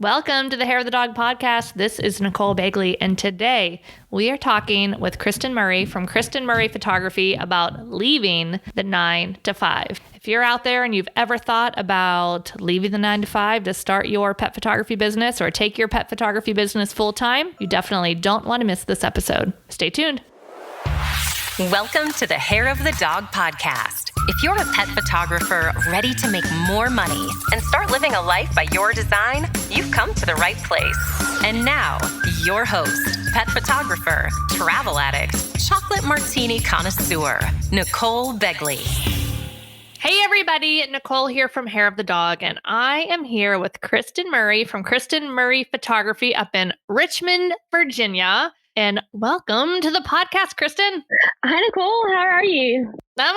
Welcome to the Hair of the Dog podcast. This is Nicole Begley, and today we are talking with Kristen Murray from Kristen Murray Photography about leaving the 9 to 5. If you're out there and you've ever thought about leaving the 9 to 5 to start your pet photography business or take your pet photography business full time, you definitely don't want to miss this episode. Stay tuned. Welcome to the Hair of the Dog podcast. If you're a pet photographer ready to make more money and start living a life by your design, you've come to the right place. And now, your host, pet photographer, travel addict, chocolate martini connoisseur, Nicole Begley. Hey everybody, Nicole here from Hair of the Dog, and I am here with Kristen Murray from Kristen Murray Photography up in Richmond, Virginia. And welcome to the podcast, Kristen. Hi, Nicole. How are you? I'm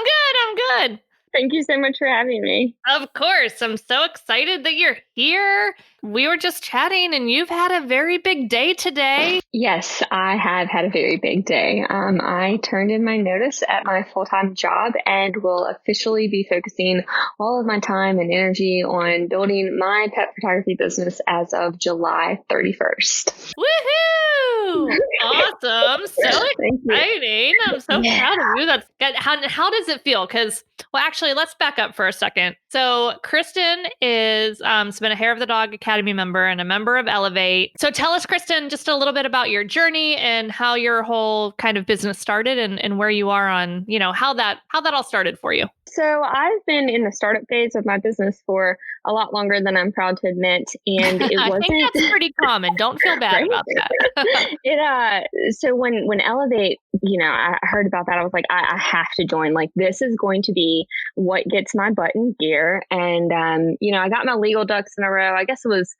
good. Thank you so much for having me. Of course. I'm so excited that you're here. We were just chatting and you've had a very big day today. Yes, I have had a very big day. I turned in my notice at my full-time job and will officially be focusing all of my time and energy on building my pet photography business as of July 31st. Woohoo! Awesome. So exciting. I'm so proud of you. That's good. How does it feel? Because, well, actually, let's back up for a second. So Kristen is has been a Hair of the Dog Academy member and a member of Elevate. So tell us, Kristen, just a little bit about your journey and how your whole kind of business started and where you are on, how that all started for you. So I've been in the startup phase of my business for a lot longer than I'm proud to admit. And it wasn't... I think that's pretty common. Don't feel bad right? about that. So when Elevate, I heard about that, I was like, I have to join. Like, this is going to be what gets my butt in gear. And, I got my legal ducks in a row. I guess it was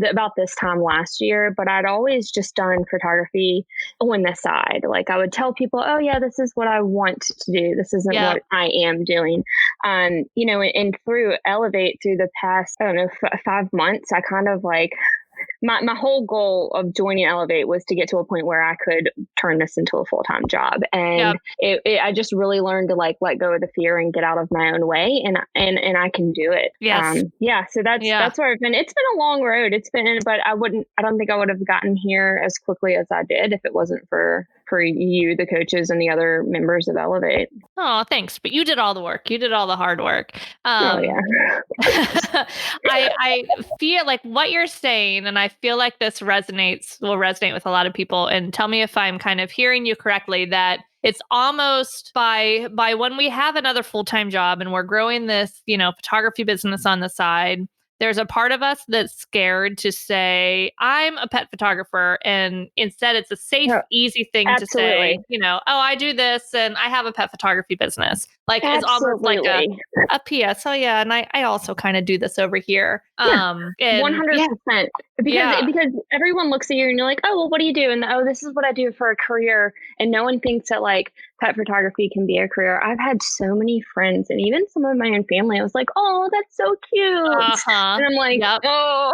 about this time last year, but I'd always just done photography on the side. Like, I would tell people, oh yeah, this is what I want to do. This isn't what I am doing. And through Elevate, through the past, 5 months, I kind of like, my whole goal of joining Elevate was to get to a point where I could turn this into a full-time job. And I just really learned to like let go of the fear and get out of my own way. And I can do it. Yes. So that's where I've been. It's been a long road. But I don't think I would have gotten here as quickly as I did if it wasn't for you, the coaches, and the other members of Elevate. Oh, thanks. But you did all the work. You did all the hard work. I feel like what you're saying, and I feel like this will resonate with a lot of people. And tell me if I'm kind of hearing you correctly, that it's almost by when we have another full-time job and we're growing this, photography business on the side, there's a part of us that's scared to say, I'm a pet photographer. And instead it's a safe, easy thing to say, I do this and I have a pet photography business. Like it's almost like a PS. Oh yeah. And I also kind of do this over here. 100%. Because everyone looks at you and you're like, oh, well, what do you do? And this is what I do for a career. And no one thinks that like pet photography can be a career. I've had so many friends and even some of my own family. I was like, oh, that's so cute. And I'm like, oh,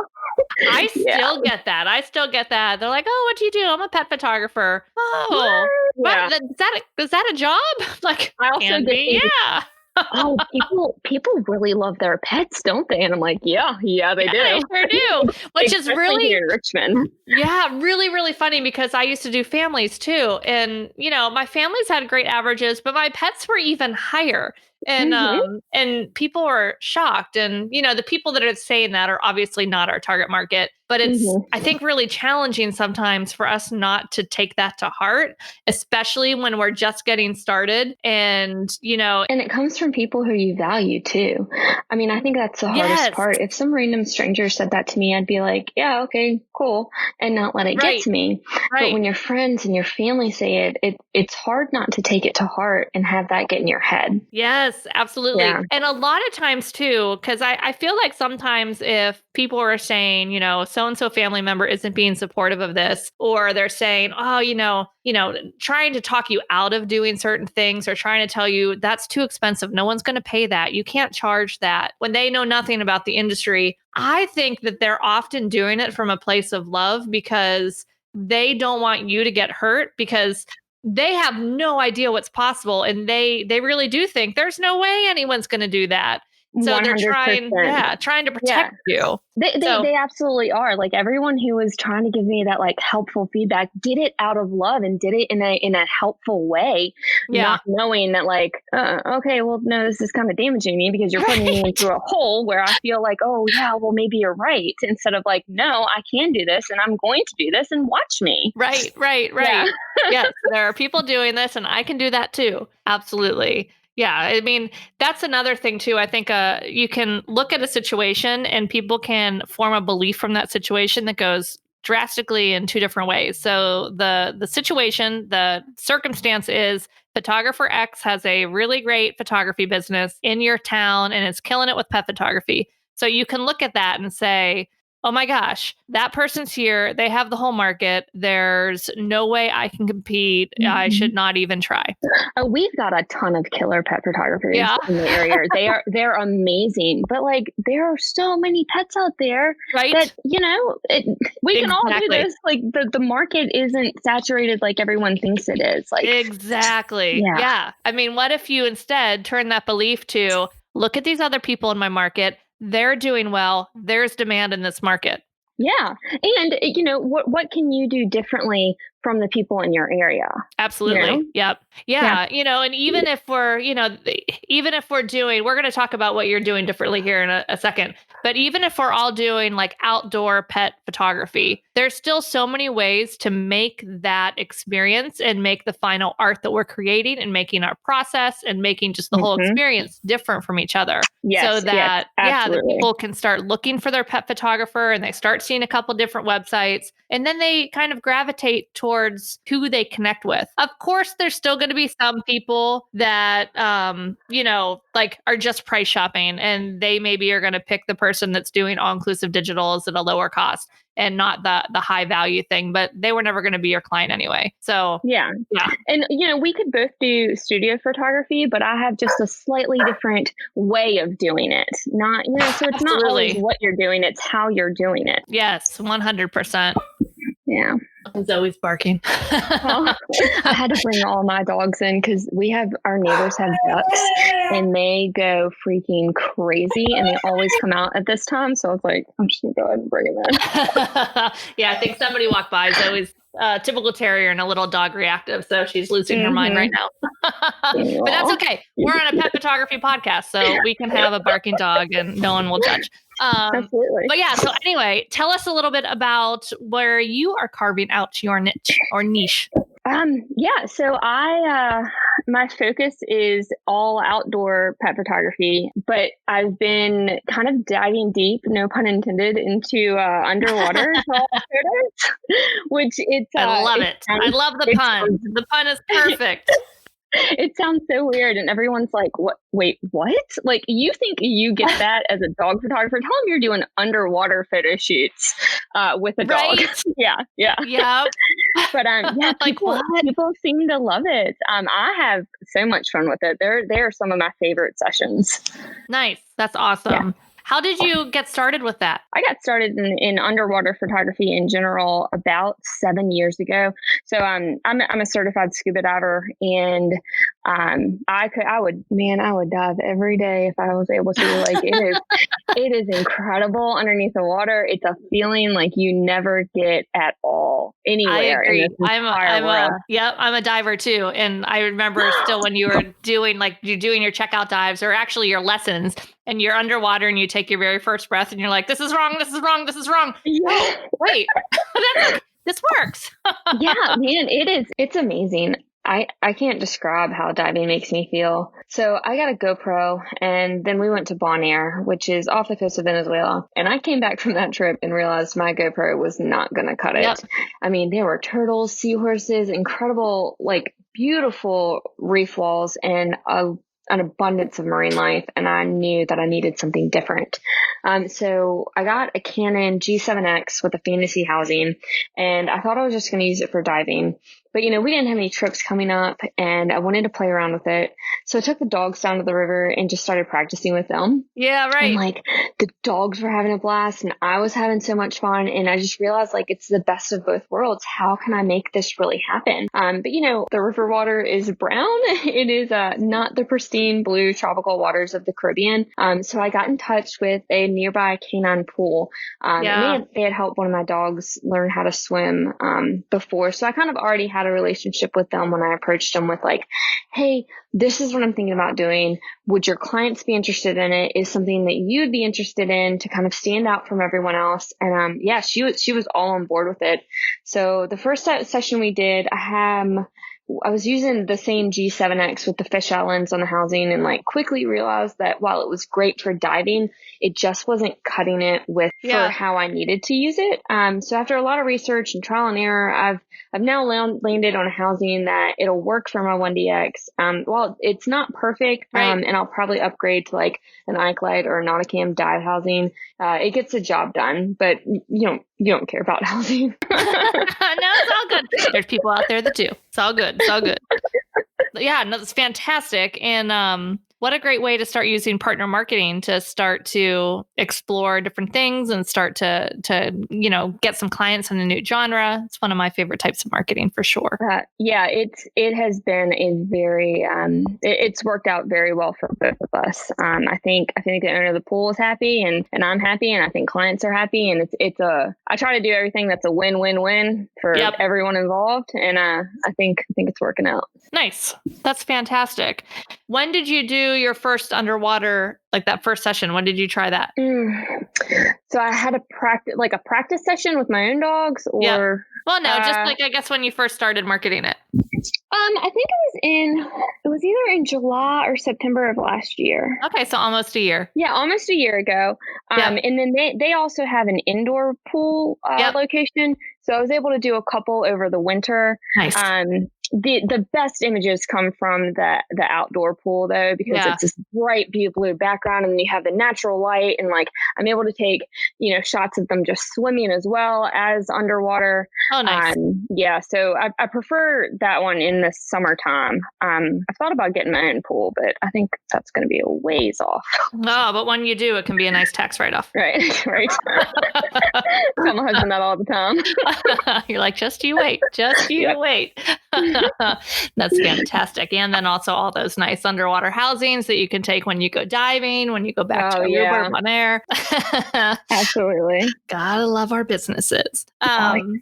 I still get that. They're like, oh, what do you do? I'm a pet photographer. Oh, but is that a job? Like, I also can be. Yeah. Oh, people really love their pets, don't they? And I'm like, yeah, they do. They sure do. Which is really here in Richmond. Yeah, really, really funny because I used to do families too. And, my families had great averages, but my pets were even higher. And and people were shocked. And, the people that are saying that are obviously not our target market. But it's, I think, really challenging sometimes for us not to take that to heart, especially when we're just getting started. And, And it comes from people who you value too. I mean, I think that's the hardest part. If some random stranger said that to me, I'd be like, yeah, okay, cool. And not let it get to me. Right. But when your friends and your family say it's hard not to take it to heart and have that get in your head. Yes, absolutely. Yeah. And a lot of times too, because I feel like sometimes if people are saying, so-and-so family member isn't being supportive of this, or they're saying, oh, trying to talk you out of doing certain things or trying to tell you that's too expensive. No one's going to pay that. You can't charge that when they know nothing about the industry. I think that they're often doing it from a place of love because they don't want you to get hurt because they have no idea what's possible. And they really do think there's no way anyone's going to do that. So 100%. they're trying to Yeah. protect you. They absolutely are. Like everyone who was trying to give me that like helpful feedback did it out of love and did it in a helpful way, not knowing that like, okay, well, no, this is kind of damaging me because you're putting me into a hole where I feel like, oh yeah, well, maybe you're right. Instead of like, no, I can do this and I'm going to do this and watch me. Right. Yeah. Yes, there are people doing this and I can do that too. Absolutely. Yeah, I mean, that's another thing too. I think you can look at a situation and people can form a belief from that situation that goes drastically in two different ways. So the situation, the circumstance is photographer X has a really great photography business in your town and is killing it with pet photography. So you can look at that and say, oh my gosh, that person's here. They have the whole market. There's no way I can compete. Mm-hmm. I should not even try. We've got a ton of killer pet photographers in the area. They're amazing, but like there are so many pets out there, right? That we can all do this. Like the market isn't saturated like everyone thinks it is. Like exactly, yeah. I mean, what if you instead turn that belief to look at these other people in my market? They're doing well. There's demand in this market. Yeah. And, what can you do differently from the people in your area? Absolutely. Yep. Yeah. And even if we're doing, we're going to talk about what you're doing differently here in a second, but even if we're all doing like outdoor pet photography, there's still so many ways to make that experience and make the final art that we're creating and making our process and making just the whole experience different from each other. Yes, so that, the people can start looking for their pet photographer and they start seeing a couple different websites and then they kind of gravitate towards who they connect with. Of course, there's still going to be some people that, like are just price shopping and they maybe are going to pick the person that's doing all-inclusive digitals at a lower cost and not the high value thing, but they were never going to be your client anyway. So yeah. And, we could both do studio photography, but I have just a slightly different way of doing it. Not, so it's not always what you're doing, it's how you're doing it. Yes, 100%. Yeah. Zoe's barking. Well, I had to bring all my dogs in because our neighbors have ducks and they go freaking crazy and they always come out at this time. So I was like, I'm just going to go ahead and bring them in. Yeah, I think somebody walked by. Zoe's typical terrier and a little dog reactive. So she's losing her mind right now. But that's okay. We're on a pet photography podcast, so we can have a barking dog and no one will judge. Absolutely. But yeah, so anyway, tell us a little bit about where you are carving out your niche or niche. So my focus is all outdoor pet photography, but I've been kind of diving deep, no pun intended, into underwater photos, which I love it. I love the pun. The pun is perfect. It sounds so weird. And everyone's like, what? Wait, what? Like, you think you get that as a dog photographer? Tell them you're doing underwater photo shoots with a dog. Right? Yeah. But people seem to love it. I have so much fun with it. They're some of my favorite sessions. Nice. That's awesome. Yeah. How did you get started with that? I got started in underwater photography in general about 7 years ago. So I'm a certified scuba diver, and I would dive every day if I was able to. Like it is incredible underneath the water. It's a feeling like you never get at all anywhere. I agree. I'm a diver too, and I remember still when you were doing your checkout dives or actually your lessons. And you're underwater and you take your very first breath and you're like, this is wrong. Yeah. Oh, wait, this works. Yeah, man, it's amazing. I can't describe how diving makes me feel. So I got a GoPro and then we went to Bonaire, which is off the coast of Venezuela. And I came back from that trip and realized my GoPro was not going to cut it. Yep. I mean, there were turtles, seahorses, incredible, like beautiful reef walls and an abundance of marine life, and I knew that I needed something different. So I got a Canon G7X with a fantasy housing, and I thought I was just going to use it for diving. But, we didn't have any trips coming up and I wanted to play around with it. So I took the dogs down to the river and just started practicing with them. Yeah, right. And the dogs were having a blast and I was having so much fun. And I just realized it's the best of both worlds. How can I make this really happen? But the river water is brown. It is not the pristine blue tropical waters of the Caribbean. So I got in touch with a nearby canine pool. And they had helped one of my dogs learn how to swim before. So I kind of already had a relationship with them when I approached them with hey, this is what I'm thinking about doing. Would your clients be interested in it? Is something that you'd be interested in to kind of stand out from everyone else? And she was all on board with it. So the first session we did, I was using the same G7X with the fisheye lens on the housing and quickly realized that while it was great for diving, it just wasn't cutting it for how I needed to use it. So after a lot of research and trial and error, I've now landed on a housing that it'll work for my 1DX. Well, it's not perfect, and I'll probably upgrade to an Icelite or a Nauticam dive housing. It gets the job done, but you don't care about housing. No, it's all good. There's people out there that do. It's all good. It's all good. Yeah, no, it's fantastic. And what a great way to start using partner marketing to start to explore different things and start to get some clients in a new genre. It's one of my favorite types of marketing for sure. It has been a very it's worked out very well for both of us. I think the owner of the pool is happy and I'm happy, and I think clients are happy, and I try to do everything that's a win-win-win for everyone involved, and I think it's working out. Nice. That's fantastic. When did you do your first underwater, that first session? When did you try that? So I had a practice session with my own dogs, or well, no, just I guess when you first started marketing it. I think it was either in July or September of last year. Okay, so almost a year. Yeah, almost a year ago. And then they also have an indoor pool location, so I was able to do a couple over the winter. Nice. The best images come from the outdoor pool though, because it's this bright blue background, and then you have the natural light, and I'm able to take shots of them just swimming as well as underwater. Oh, nice. So I prefer that one in the summertime. I've thought about getting my own pool, but I think that's going to be a ways off. No, but when you do, it can be a nice tax write-off. Right. Tell my husband that all the time. You're like, just you wait. Wait. That's fantastic. And then also all those nice underwater housings that you can take when you go diving, when you go back to Aruba or Bonaire. Absolutely. Gotta love our businesses.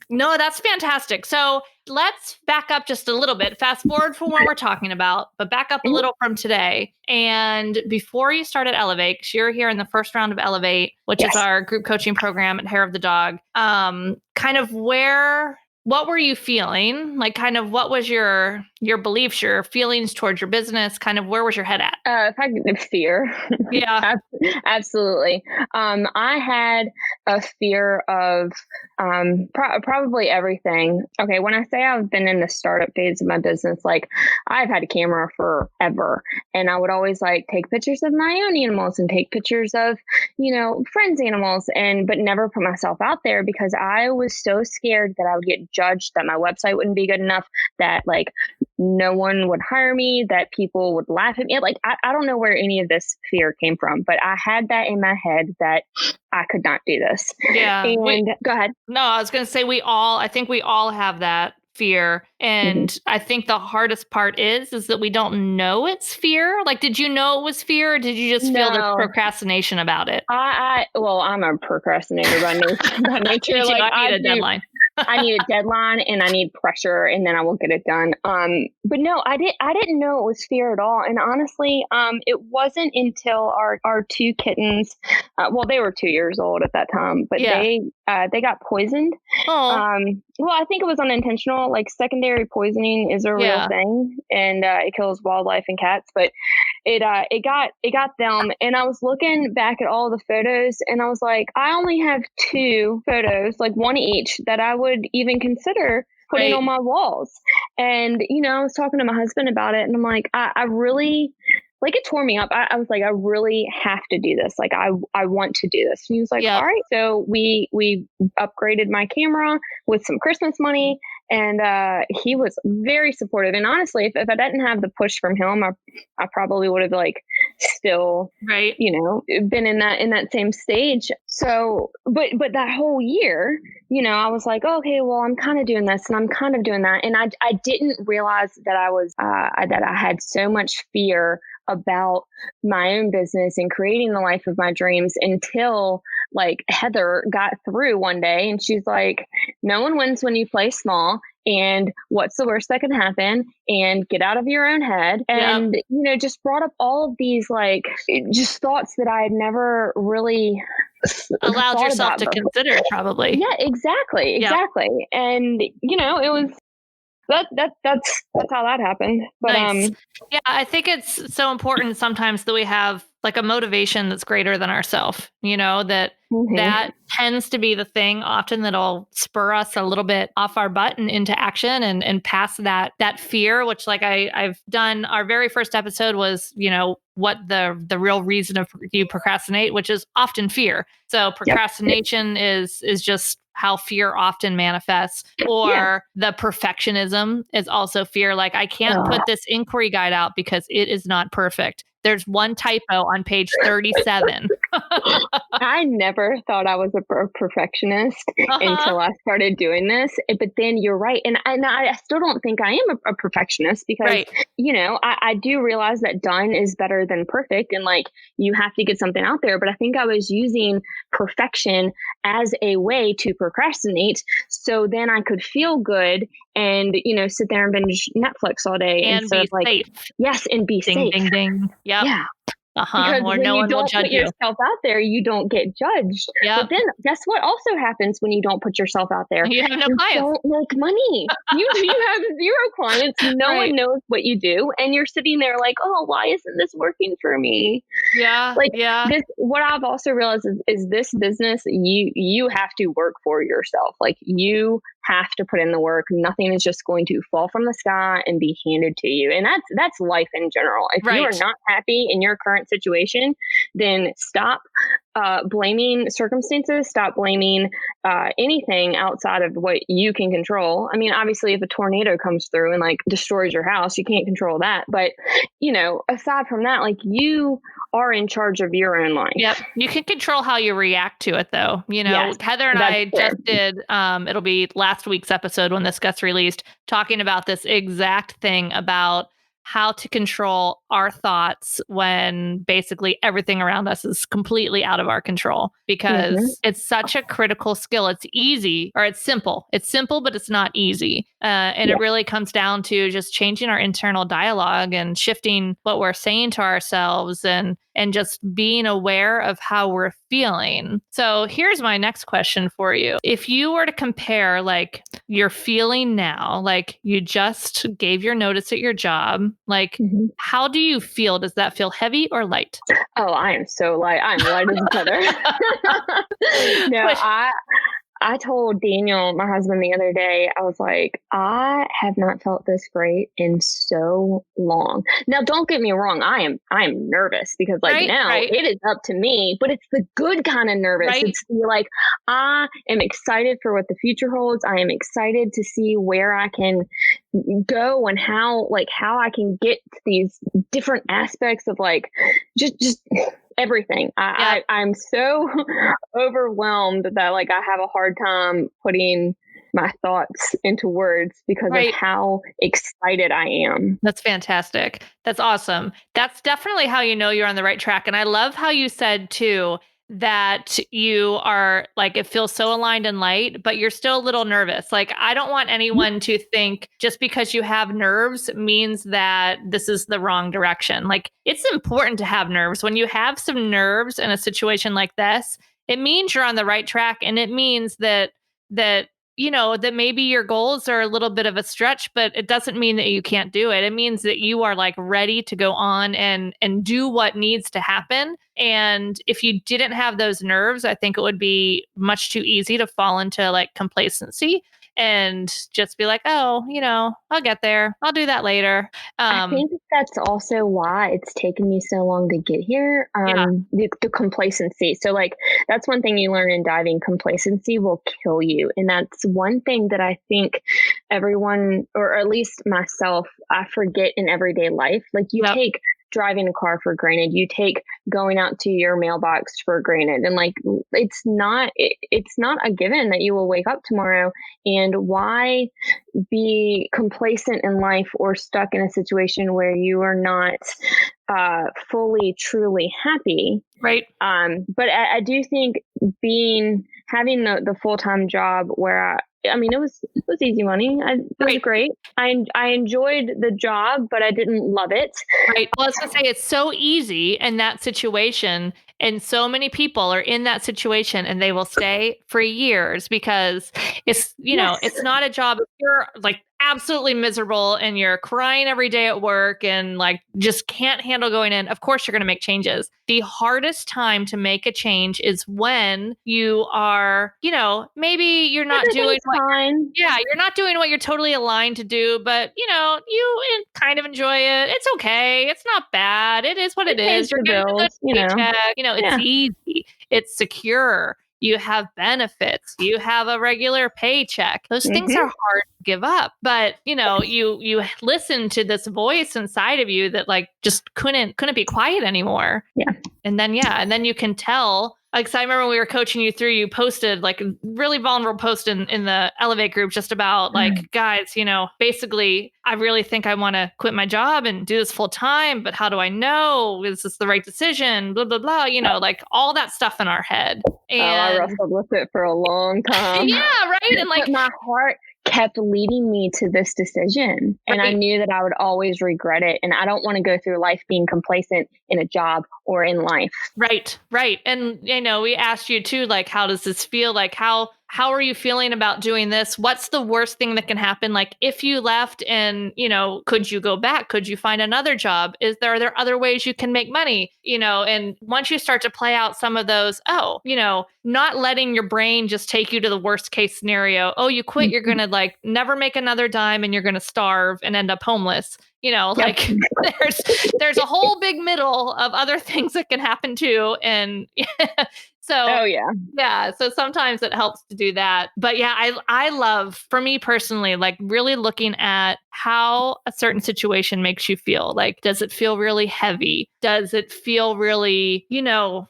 No, that's fantastic. So let's back up just a little bit. Fast forward from what we're talking about, but back up a little from today. And before you started Elevate, 'cause you're here in the first round of Elevate, which is our group coaching program at Hair of the Dog, kind of what were you feeling? What was your beliefs, your feelings towards your business? Kind of where was your head at? If I could, fear. Yeah, absolutely. I had a fear of probably everything. Okay, when I say I've been in the startup phase of my business, I've had a camera forever, and I would always take pictures of my own animals and take pictures of friends' animals, but never put myself out there because I was so scared that I would get judged, that my website wouldn't be good enough, that no one would hire me, that people would laugh at me. I don't know where any of this fear came from, but I had that in my head that I could not do this. Yeah. And go ahead. No, I was going to say I think we all have that fear. And I think the hardest part is that we don't know it's fear. Did you know it was fear, or did you just feel the procrastination about it? I'm a procrastinator by nature. I need a deadline. I need a deadline and I need pressure, and then I will get it done. But no, I didn't know it was fear at all. And honestly, it wasn't until our two kittens, they were 2 years old at that time, but they got poisoned. Oh. Well, I think it was unintentional. Secondary poisoning is a real thing, and it kills wildlife and cats. But it got them, and I was looking back at all the photos, and I was like, I only have 2 photos, one each, that I would even consider putting on my walls. And I was talking to my husband about it, and I'm like, I really. It tore me up. I was like, I really have to do this. I want to do this. And he was like, all right. So we upgraded my camera with some Christmas money, And he was very supportive. And honestly, if I didn't have the push from him, I probably would have like still, right, been in that same stage. So, but that whole year, I was like, okay, well, I'm kind of doing this and I'm kind of doing that. And I didn't realize that that I had so much fear about my own business and creating the life of my dreams until like Heather got through one day and she's like, no one wins when you play small. And what's the worst that can happen? And get out of your own head. And, just brought up all of these like just thoughts that I had never really allowed yourself to consider probably. Yeah, exactly. And, it was, that's how that happened. But nice. Yeah, I think it's so important sometimes that we have like a motivation that's greater than ourselves, that that tends to be the thing often that'll spur us a little bit off our butt and into action and past that fear, which like I've done. Our very first episode was, what the real reason of you procrastinate, which is often fear. So procrastination is just how fear often manifests, or the perfectionism is also fear. Like I can't put this inquiry guide out because it is not perfect. There's one typo on page 37. I never thought I was a perfectionist until I started doing this. But then you're right. And I still don't think I am a perfectionist because, I do realize that done is better than perfect. And like, you have to get something out there. But I think I was using perfection as a way to procrastinate. So then I could feel good and, sit there and binge Netflix all day. And instead be of like, safe. Yes. And be ding, safe. Ding, ding. Yep. Yeah. Because or no one will judge you. When you don't put yourself out there, you don't get judged. Yep. But then guess what also happens when you don't put yourself out there? You have no clients. You don't make money. You have zero clients. No one knows what you do. And you're sitting there like, oh, why isn't this working for me? Yeah. What I've also realized is this business, you have to work for yourself. Like you have to put in the work. Nothing is just going to fall from the sky and be handed to you. And that's life in general. If you are not happy in your current situation, then stop blaming circumstances, stop blaming anything outside of what you can control. I mean, obviously, if a tornado comes through and like destroys your house, you can't control that. But, aside from that, like you are in charge of your own life. Yep. You can control how you react to it, though. Yes, Heather and I just did, it'll be last week's episode when this gets released, talking about this exact thing about how to control our thoughts when basically everything around us is completely out of our control, because it's such a critical skill. It's easy, or it's simple. It's simple, but it's not easy. And it really comes down to just changing our internal dialogue and shifting what we're saying to ourselves and just being aware of how we're feeling. So here's my next question for you. If you were to compare like your feeling now, like you just gave your notice at your job, like how do you feel? Does that feel heavy or light? Oh, I am so light. I'm light as a feather. No, I told Daniel, my husband, the other day, I was like, I have not felt this great in so long. Now, don't get me wrong. I am nervous because it is up to me, but it's the good kind of nervous. It's like, I am excited for what the future holds. I am excited to see where I can go and how I can get to these different aspects of like, just everything. I'm so overwhelmed that like I have a hard time putting my thoughts into words because of how excited I am. That's fantastic. That's awesome. That's definitely how you know you're on the right track. And I love how you said too that you are like, it feels so aligned and light, but you're still a little nervous. Like, I don't want anyone to think just because you have nerves means that this is the wrong direction. Like, it's important to have nerves. When you have some nerves in a situation like this, it means you're on the right track. And it means that maybe your goals are a little bit of a stretch, but it doesn't mean that you can't do it. It means that you are like ready to go on and do what needs to happen. And if you didn't have those nerves, I think it would be much too easy to fall into like complacency and just be like, oh, I'll get there. I'll do that later. I think that's also why it's taken me so long to get here. The complacency. So like, that's one thing you learn in diving. Complacency will kill you. And that's one thing that I think everyone, or at least myself, I forget in everyday life. Like you Yep. take driving a car for granted. You take going out to your mailbox for granted. And like, it's not a given that you will wake up tomorrow. And why be complacent in life or stuck in a situation where you are not fully, truly happy? Right. But I do think having the full-time job where I mean, it was easy money. It was great. I enjoyed the job, but I didn't love it. Right. Well, I was going to say it's so easy in that situation. And so many people are in that situation and they will stay for years because it's, it's not a job. If you're like absolutely miserable and you're crying every day at work and like just can't handle going in, of course you're going to make changes. The hardest time to make a change is when you are, maybe you're not doing you're not doing what you're totally aligned to do, but you kind of enjoy it. It's okay. It's not bad. It is what it is. You're getting a good paycheck. It's easy. It's secure. You have benefits. You have a regular paycheck. Those things are hard to give up. But, you listen to this voice inside of you that like just couldn't be quiet anymore. Yeah. And then you can tell. Like, 'cause I remember when we were coaching you through, you posted like a really vulnerable post in the Elevate group just about like, guys, basically, I really think I want to quit my job and do this full time, but how do I know? Is this the right decision? Blah, blah, blah, like all that stuff in our head. And I wrestled with it for a long time. Yeah, right. And like but my heart kept leading me to this decision. And I knew that I would always regret it. And I don't want to go through life being complacent in a job or in life. Right. And, we asked you too, like, how does this feel? Like, how are you feeling about doing this? What's the worst thing that can happen? Like, if you left and, could you go back? Could you find another job? Are there other ways you can make money? And once you start to play out some of those, not letting your brain just take you to the worst case scenario. Oh, you quit, you're going to like never make another dime and you're going to starve and end up homeless. Like there's a whole big middle of other things that can happen too. And so, so sometimes it helps to do that. But yeah, I love, for me personally, like really looking at how a certain situation makes you feel. Like, does it feel really heavy? Does it feel really,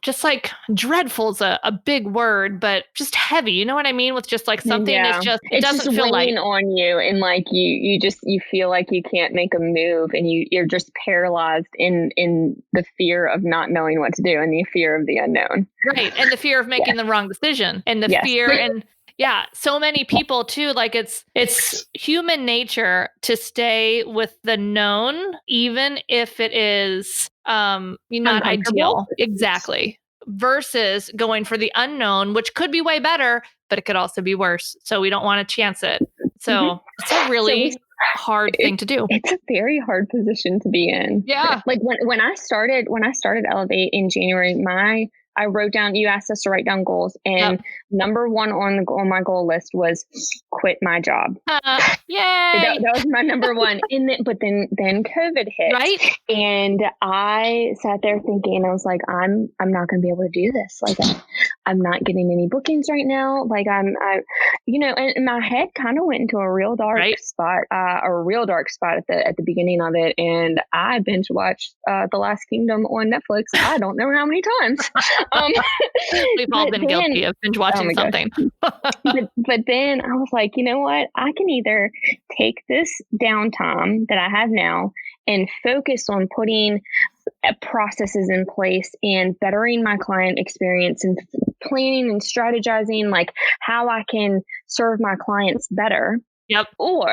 just like dreadful is a big word, but just heavy. You know what I mean? With just like something that's just, it doesn't just feel weighing like on you. And like you feel like you can't make a move and you're just paralyzed in the fear of not knowing what to do and the fear of the unknown. Right. And the fear of making the wrong decision and the fear and so many people too, like it's human nature to stay with the known, even if it is not ideal. Exactly. Versus going for the unknown, which could be way better, but it could also be worse. So we don't want to chance it. So it's a really hard thing to do. It's a very hard position to be in. Yeah. Like when I started Elevate in January, I wrote down, you asked us to write down goals, and number one on my goal list was quit my job. Yay! That was my number one. But then COVID hit, right? And I sat there thinking, I was like, I'm not going to be able to do this. Like, I'm not getting any bookings right now. Like and my head kind of went into a real dark spot, at the beginning of it. And I binge watched The Last Kingdom on Netflix. I don't know how many times. We've all been guilty of binge watching something. but then I was like, you know what? I can either take this downtime that I have now and focus on putting processes in place and bettering my client experience and planning and strategizing like how I can serve my clients better. Yep. Or,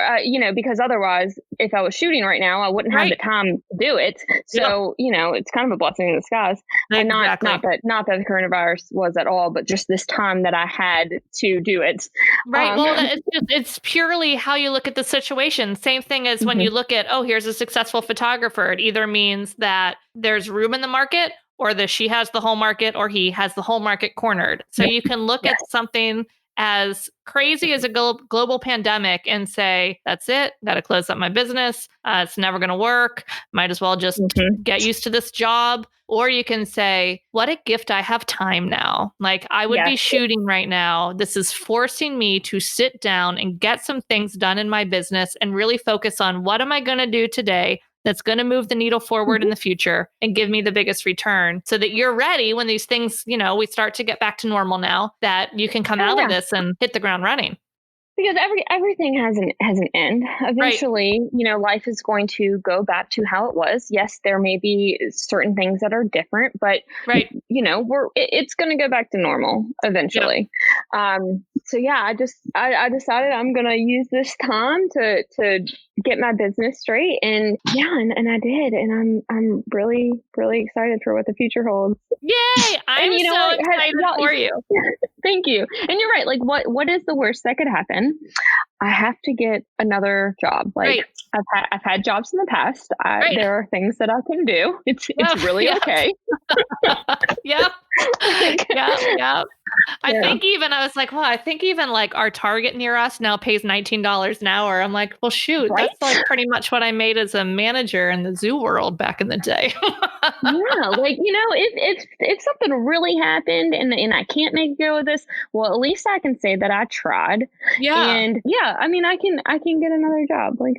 because otherwise, if I was shooting right now, I wouldn't have the time to do it. So, it's kind of a blessing in disguise. And not that the coronavirus was at all, but just this time that I had to do it. Right. Well, it's purely how you look at the situation. Same thing as when you look at, here's a successful photographer. It either means that there's room in the market or that she has the whole market or he has the whole market cornered. So you can look at something as crazy as a global pandemic and say, that's it, got to close up my business. It's never going to work. Might as well just get used to this job. Or you can say, what a gift, I have time now. Like I would be shooting right now. This is forcing me to sit down and get some things done in my business and really focus on what am I going to do today that's going to move the needle forward in the future and give me the biggest return so that you're ready when these things, we start to get back to normal now, that you can come out of this and hit the ground running. Because everything has an end. Eventually, life is going to go back to how it was. Yes, there may be certain things that are different, but it's going to go back to normal eventually. Yep. So yeah, I decided I'm going to use this time to get my business straight, and I did, and I'm really, really excited for what the future holds. Yay! I'm so excited for you. Thank you. And you're right. Like, what is the worst that could happen? I have to get another job. Like I've had jobs in the past. There are things that I can do. It's really okay. Yep. Yep. I think even like our Target near us now pays $19 an hour. I'm like, well, shoot, that's like pretty much what I made as a manager in the zoo world back in the day. Like, if something really happened and I can't make go with this, well, at least I can say that I tried. Yeah. And I mean, I can get another job. Like,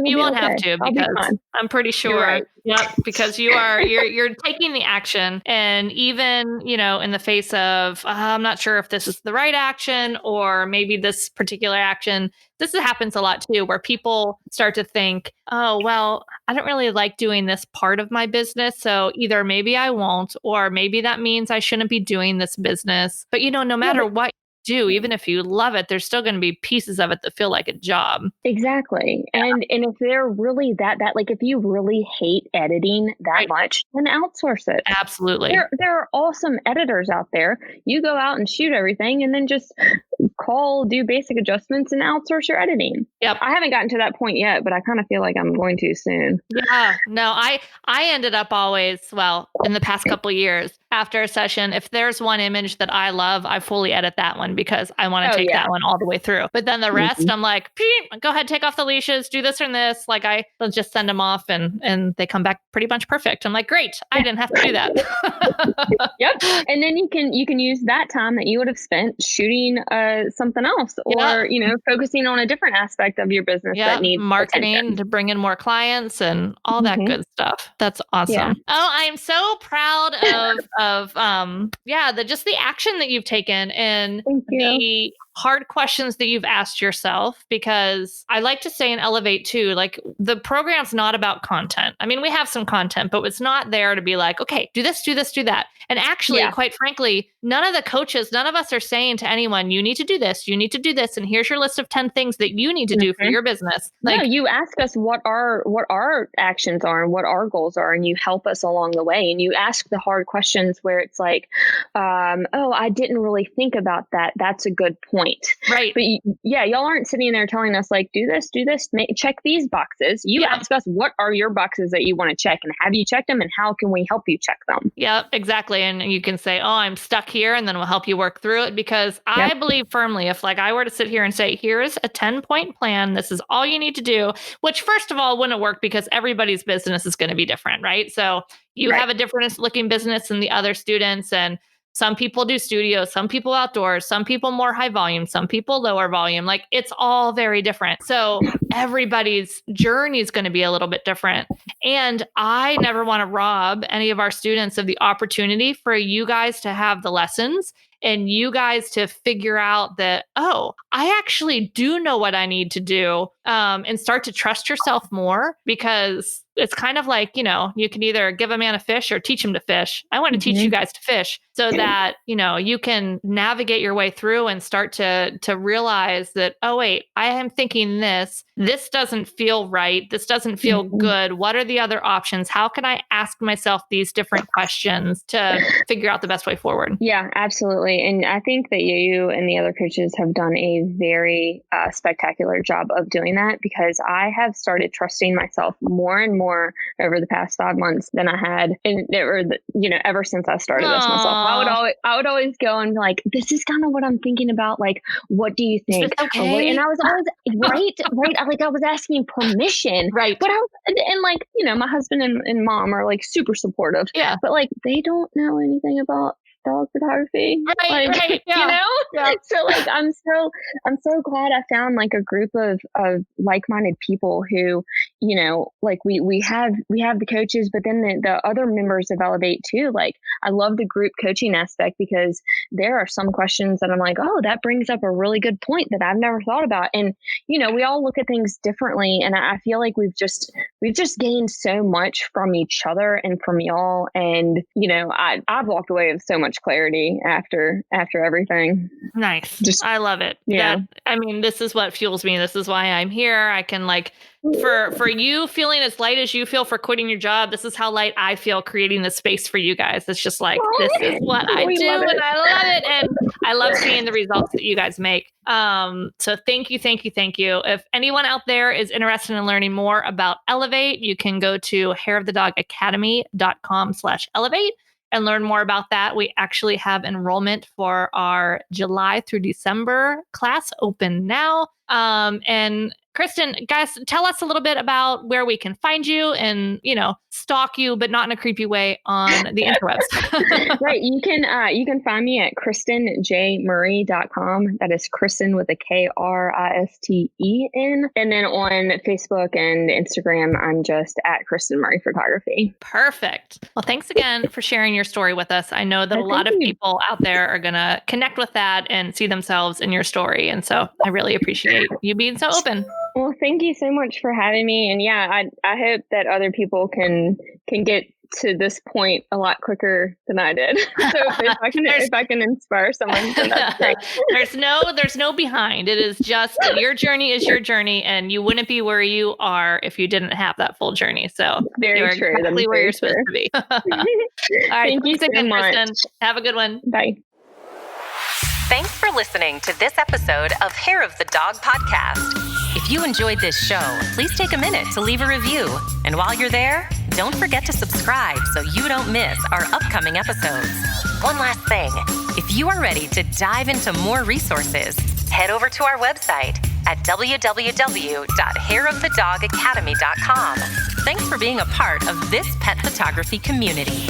you won't have to, because I'm pretty sure. Right. Yep. Because you're taking the action, and even, in the face of, I'm not sure if this is the right action or maybe this particular action. This happens a lot too, where people start to think, oh, well, I don't really like doing this part of my business. So either maybe I won't, or maybe that means I shouldn't be doing this business. But, no matter what do, even if you love it, there's still going to be pieces of it that feel like a job. Exactly. Yeah. And if they're really that like if you really hate editing that much, then outsource it. Absolutely. There are awesome editors out there. You go out and shoot everything and then just do basic adjustments and outsource your editing. Yep. I haven't gotten to that point yet, but I kind of feel like I'm going to soon. Yeah. No, I ended up always, in the past couple of years, after a session, if there's one image that I love, I fully edit that one because I want to take that one all the way through. But then the rest, I'm like, go ahead, take off the leashes, do this and this. Like I'll just send them off and they come back pretty much perfect. I'm like, great, I didn't have to do that. Yep. And then you can use that time that you would have spent shooting something else, or focusing on a different aspect of your business that needs marketing attention. to bring in more clients and all that good stuff. That's awesome. Yeah. Oh, I'm so proud of the action that you've taken and the hard questions that you've asked yourself, because I like to say in Elevate too, like the program's not about content. I mean, we have some content, but it's not there to be like, okay, do this, do that. And actually, quite frankly, none of the coaches, none of us are saying to anyone, you need to do this, you need to do this. And here's your list of 10 things that you need to do for your business. Like, no, you ask us what our actions are and what our goals are, and you help us along the way. And you ask the hard questions where it's like, I didn't really think about that. That's a good point. Right. But y'all aren't sitting there telling us like, do this, check these boxes. You ask us, what are your boxes that you want to check, and have you checked them, and how can we help you check them? Yeah, exactly. And you can say, oh, I'm stuck here, and then we'll help you work through it, because I believe firmly, if like I were to sit here and say, here's a 10-point plan, this is all you need to do, which first of all wouldn't work because everybody's business is going to be different, right? So you have a different looking business than the other students, and some people do studios, some people outdoors, some people more high volume, some people lower volume. Like it's all very different. So everybody's journey is going to be a little bit different. And I never want to rob any of our students of the opportunity for you guys to have the lessons and you guys to figure out that, oh, I actually do know what I need to do, and start to trust yourself more, because it's kind of like, you can either give a man a fish or teach him to fish. I want to teach you guys to fish so that, you can navigate your way through and start to realize that, oh, wait, I am thinking this doesn't feel right. This doesn't feel good. What are the other options? How can I ask myself these different questions to figure out the best way forward? Yeah, absolutely. And I think that you and the other coaches have done a very spectacular job of doing that, because I have started trusting myself more and more more over the past 5 months than I had, ever since I started this myself. I would always go and be like, this is kind of what I'm thinking about. Like, what do you think? Okay. And I was always right. I was asking permission. Right. But my husband and mom are like super supportive. Yeah. But like, they don't know anything about dog photography. Right. Yeah. Yeah. So like, I'm so glad I found like a group of like-minded people who, like we have the coaches, but then the other members of Elevate too. Like, I love the group coaching aspect because there are some questions that I'm like, oh, that brings up a really good point that I've never thought about. And, we all look at things differently. And I feel like we've just gained so much from each other and from y'all. And, I've walked away with so much clarity after everything. Nice. Just, I love it. Yeah. This is what fuels me. This is why I'm here. I can for you feeling as light as you feel for quitting your job, this is how light I feel creating this space for you guys. It's just like, this is what I do and I love it. And I love seeing the results that you guys make. So thank you. If anyone out there is interested in learning more about Elevate, you can go to hairofthedogacademy.com/elevate and learn more about that. We actually have enrollment for our July through December class open now. And Kristen, guys, tell us a little bit about where we can find you and, stalk you, but not in a creepy way on the interwebs. Right. You can find me at KristenJMurray.com. That is Kristen with a Kristen. And then on Facebook and Instagram, I'm just at Kristen Murray Photography. Perfect. Well, thanks again for sharing your story with us. I know that a lot of people out there are going to connect with that and see themselves in your story. And so I really appreciate you being so open. Well, thank you so much for having me. And yeah, I hope that other people can get to this point a lot quicker than I did. So if I can inspire someone, then that's great. There's no behind. It is just your journey is your journey, and you wouldn't be where you are if you didn't have that full journey. So very you're true. exactly where you're supposed to be. All right, thank you so much. Kristen. Have a good one. Bye. Thanks for listening to this episode of Hair of the Dog podcast. If you enjoyed this show, please take a minute to leave a review. And while you're there, don't forget to subscribe so you don't miss our upcoming episodes. One last thing, if you are ready to dive into more resources, head over to our website at www.hairofthedogacademy.com. Thanks for being a part of this pet photography community.